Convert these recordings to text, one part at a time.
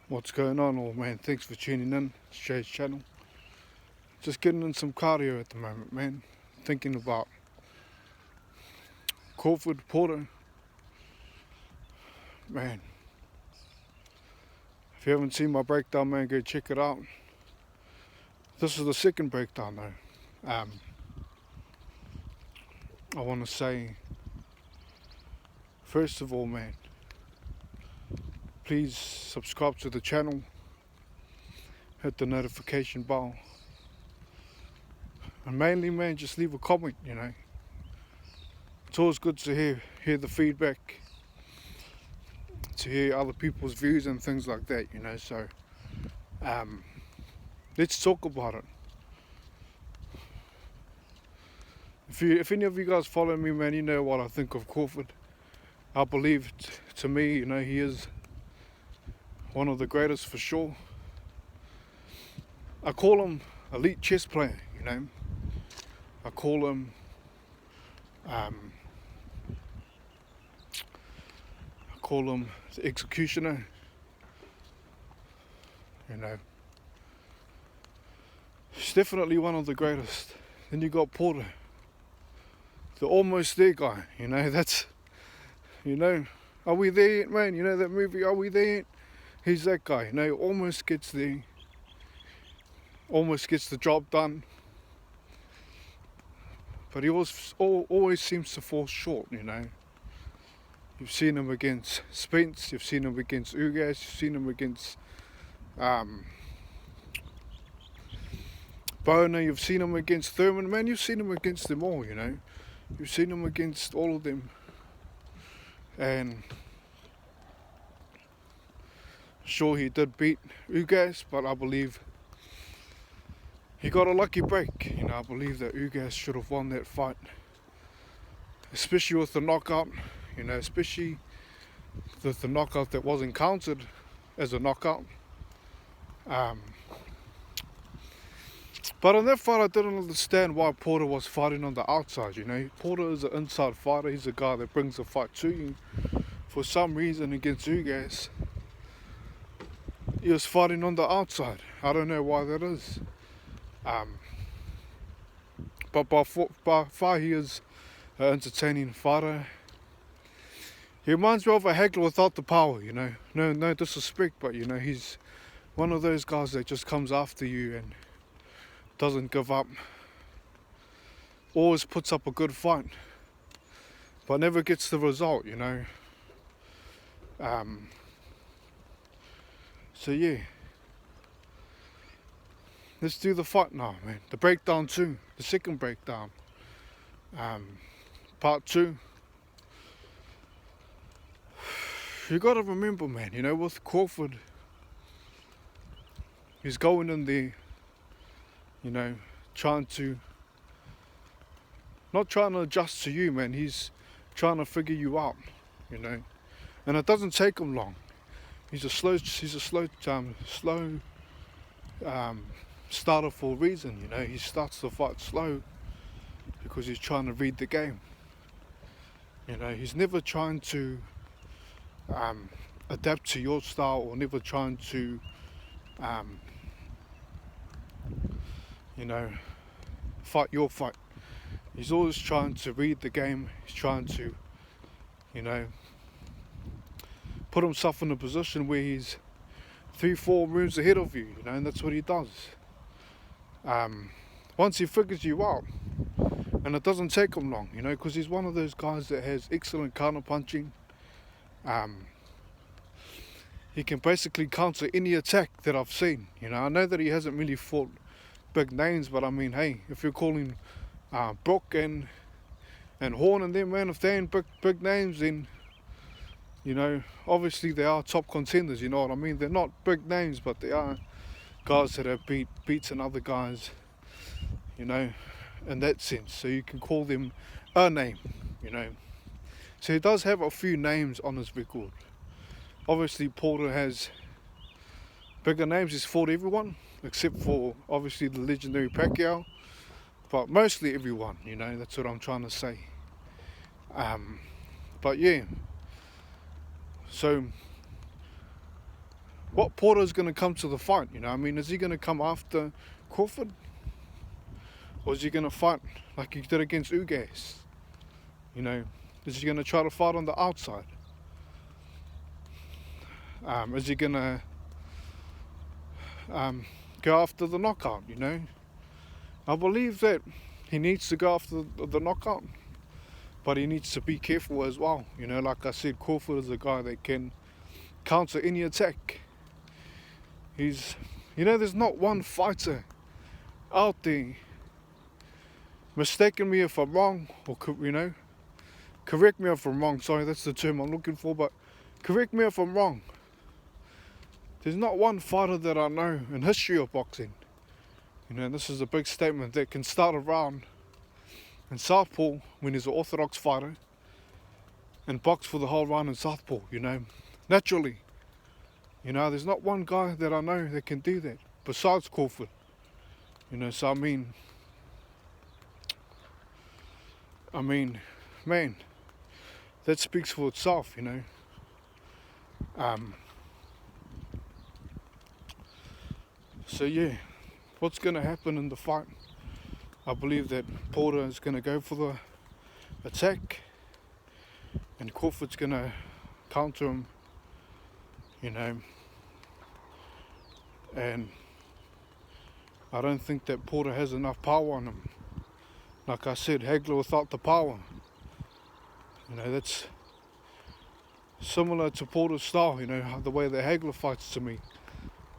What's going on, old man? Thanks for tuning in. It's Jay's channel. Just getting in some cardio at the moment, man. Thinking about Crawford, Porter. Man, if you haven't seen my breakdown, man, go check it out. This is the second breakdown, though. I want to say, first of all, man, please subscribe to the channel. Hit the notification bell. And mainly, man, just leave a comment, you know. It's always good to hear the feedback, to hear other people's views and things like that, you know. So, let's talk about it. If any of you guys follow me, man, you know what I think of Crawford. I believe, to me, you know, he is one of the greatest for sure. I call him elite chess player, you know. I call him the executioner, you know. He's definitely one of the greatest. Then you got Porter, the almost there guy, you know. That's, you know, are we there yet, man? You know that movie, Are We There Yet? He's that guy, you know, almost gets there, almost gets the job done. But he always seems to fall short, you know. You've seen him against Spence, you've seen him against Ugas, you've seen him against Boner, you've seen him against Thurman, man, you've seen him against them all, you know. You've seen him against all of them. And sure, he did beat Ugas, but I believe he got a lucky break. You know, I believe that Ugas should have won that fight, especially with the knockout. You know, especially the knockout that wasn't counted as a knockout. But in that fight, I didn't understand why Porter was fighting on the outside. You know, Porter is an inside fighter. He's a guy that brings the fight to you. For some reason, against Ugas, he was fighting on the outside. I don't know why that is. But by far he is an entertaining fighter. He reminds me of a Hagler without the power, you know. No disrespect, but you know, he's one of those guys that just comes after you and doesn't give up. Always puts up a good fight, but never gets the result, you know. So yeah. Let's do the fight now, man. The breakdown 2, the second breakdown. Part 2. You gotta remember, man, you know, with Crawford, he's going in there, you know, not trying to adjust to you, man. He's trying to figure you out, you know. And it doesn't take him long. He's a slow starter for a reason, you know. He starts the fight slow because he's trying to read the game. You know, he's never trying to adapt to your style, or never trying to you know, fight your fight. He's always trying to read the game. He's trying to, you know, put himself in a position where he's 3-4 moves ahead of you, you know, and that's what he does. Once he figures you out, and it doesn't take him long, you know, because he's one of those guys that has excellent counter punching. He can basically counter any attack that I've seen, you know. I know that he hasn't really fought big names, but I mean, hey, if you're calling Brock and Horn and them, man, if they ain't big names, then, you know, obviously they are top contenders, you know what I mean. They're not big names, but they are guys that have beaten other guys, you know, in that sense. So you can call them a name, you know. So he does have a few names on his record. Obviously Porter has bigger names. He's fought everyone except for obviously the legendary Pacquiao, but mostly everyone, you know. That's what I'm trying to say. But yeah, so what Porter is going to come to the fight, you know? I mean, is he going to come after Crawford? Or is he going to fight like he did against Ugas? You know, is he going to try to fight on the outside? Is he going to go after the knockout, you know? I believe that he needs to go after the knockout, but he needs to be careful as well. You know, like I said, Crawford is a guy that can counter any attack. He's, you know, there's not one fighter out there, mistaken me if I'm wrong, or, you know, correct me if I'm wrong, sorry, that's the term I'm looking for, but correct me if I'm wrong. There's not one fighter that I know in history of boxing, you know, this is a big statement, that can start a round in southpaw when he's an orthodox fighter and box for the whole round in southpaw, you know, naturally. You know, there's not one guy that I know that can do that besides Crawford. You know, so I mean, man, that speaks for itself, you know. So yeah, what's going to happen in the fight? I believe that Porter is going to go for the attack and Crawford's going to counter him, you know. And I don't think that Porter has enough power on him. Like I said, Hagler without the power. You know, that's similar to Porter's style, you know, the way that Hagler fights to me.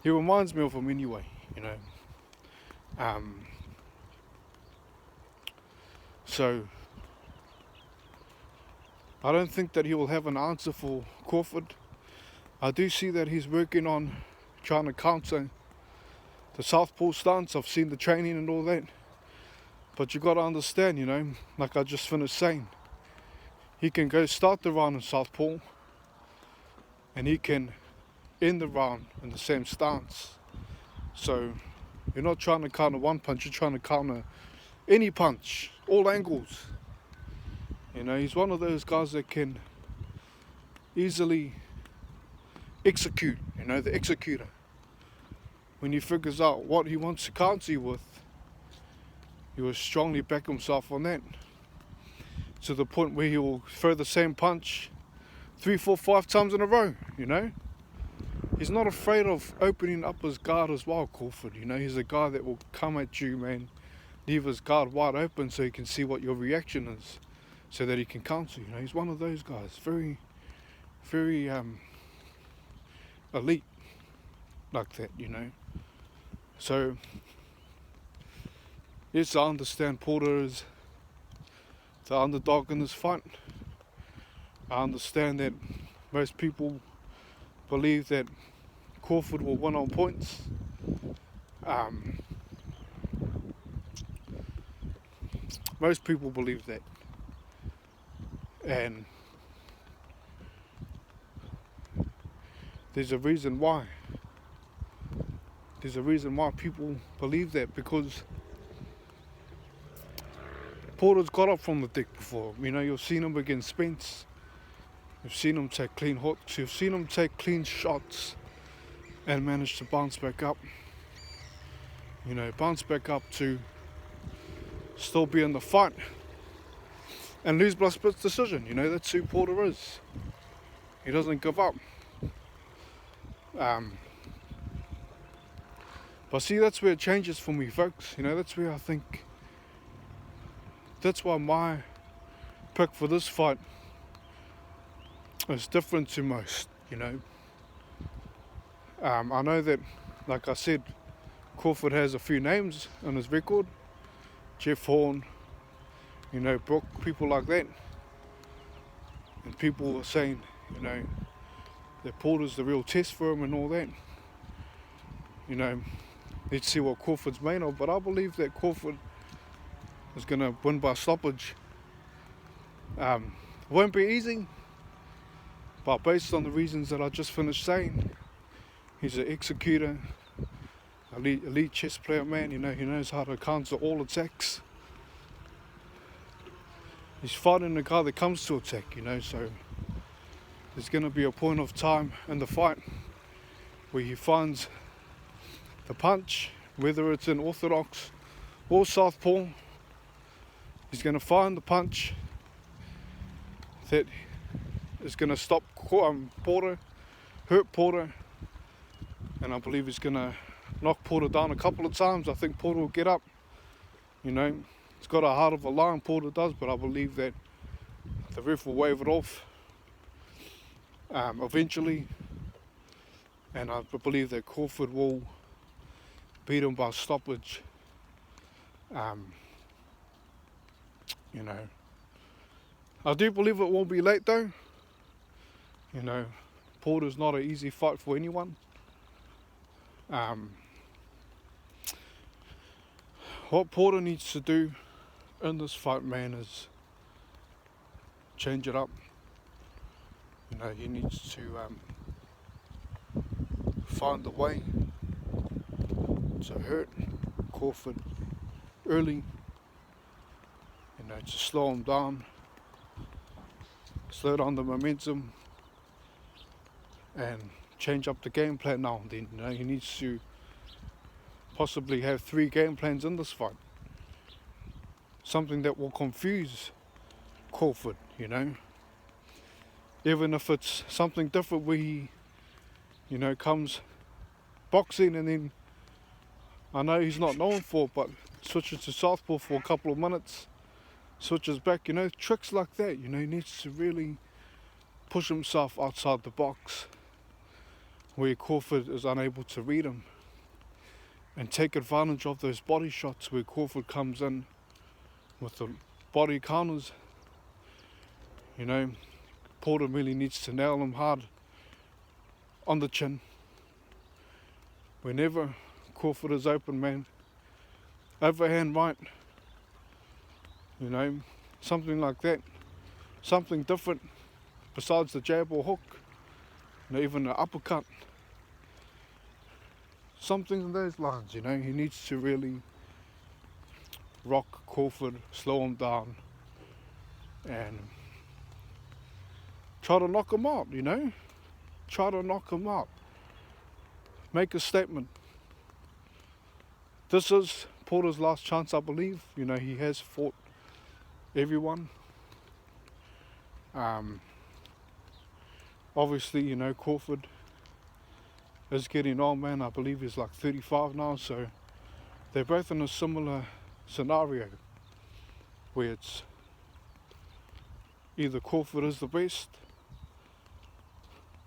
He reminds me of him anyway, you know. So, I don't think that he will have an answer for Crawford. I do see that he's working on trying to counter the southpaw stance. I've seen the training and all that. But you got to understand, you know, like I just finished saying, he can go start the round in southpaw and he can end the round in the same stance. So you're not trying to counter one punch, you're trying to counter any punch, all angles. You know, he's one of those guys that can easily execute, you know, the executor. When he figures out what he wants to counter you with, he will strongly back himself on that. To the point where he will throw the same punch 3, 4, 5 times in a row, you know. He's not afraid of opening up his guard as well, Crawford, you know. He's a guy that will come at you, man, leave his guard wide open so he can see what your reaction is, so that he can counter, you know. He's one of those guys, very, very elite like that, you know. So yes, I understand Porter is the underdog in this fight. I understand that most people believe that Crawford will win on points. Most people believe that. And there's a reason why. There's a reason why people believe that, because Porter's got up from the deck before. You know, you've seen him against Spence. You've seen him take clean hooks. You've seen him take clean shots and manage to bounce back up. You know, bounce back up to still be in the fight and lose by split decision. You know, that's who Porter is. He doesn't give up. But see, that's where it changes for me, folks. You know, that's where I think, that's why my pick for this fight is different to most, you know. I know that, like I said, Crawford has a few names on his record. Jeff Horn, you know, Brook, people like that. And people are saying, you know, that Porter's the real test for him and all that. You know, let's see what Crawford's made of. But I believe that Crawford is going to win by stoppage. It won't be easy, but based on the reasons that I just finished saying, he's an executor, elite chess player, man. You know, he knows how to counter all attacks. He's fighting a guy that comes to attack, you know, so there's going to be a point of time in the fight where he finds the punch, whether it's in orthodox or southpaw. He's going to find the punch that is going to stop Porter, hurt Porter, and I believe he's going to knock Porter down a couple of times. I think Porter will get up. You know, he's got a heart of a lion, Porter does, but I believe that the ref will wave it off eventually, and I believe that Crawford will beat him by stoppage. You know, I do believe it won't be late though. You know, Porter's not an easy fight for anyone. What Porter needs to do in this fight, man, is change it up. You know, he needs to find a way to hurt Crawford early. You know, to slow him down, slow down the momentum, and change up the game plan now and then. You know, he needs to possibly have 3 game plans in this fight. Something that will confuse Crawford, you know. Even if it's something different where he, you know, comes boxing and then, I know he's not known for it, but switches to southpaw for a couple of minutes, switches back, you know, tricks like that. You know, he needs to really push himself outside the box where Crawford is unable to read him, and take advantage of those body shots where Crawford comes in with the body counters. You know, Porter really needs to nail him hard on the chin. Whenever Crawford is open, man, overhand right, you know, something like that, something different besides the jab or hook, you know, even an uppercut, something in those lines. You know, he needs to really rock Crawford, slow him down, and try to knock him out, you know, try to knock him out, make a statement. This is Porter's last chance, I believe. You know, he has fought everyone. Obviously, you know, Crawford is getting on, man. I believe he's like 35 now, so they're both in a similar scenario where it's either Crawford is the best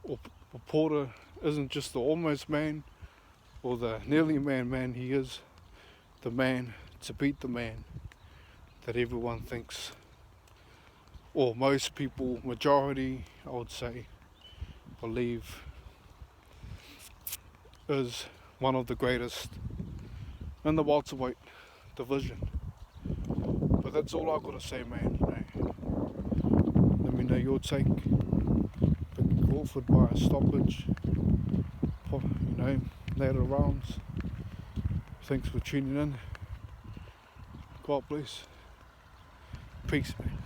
or Porter isn't just the almost man or the nearly man. He is the man to beat the man that everyone thinks, or most people, majority, I would say, believe is one of the greatest in the welterweight division. But that's all I've got to say, man. You know, let me know your take. Pick Crawford by a stoppage, you know, later rounds. Thanks for tuning in. God bless. Peace, man.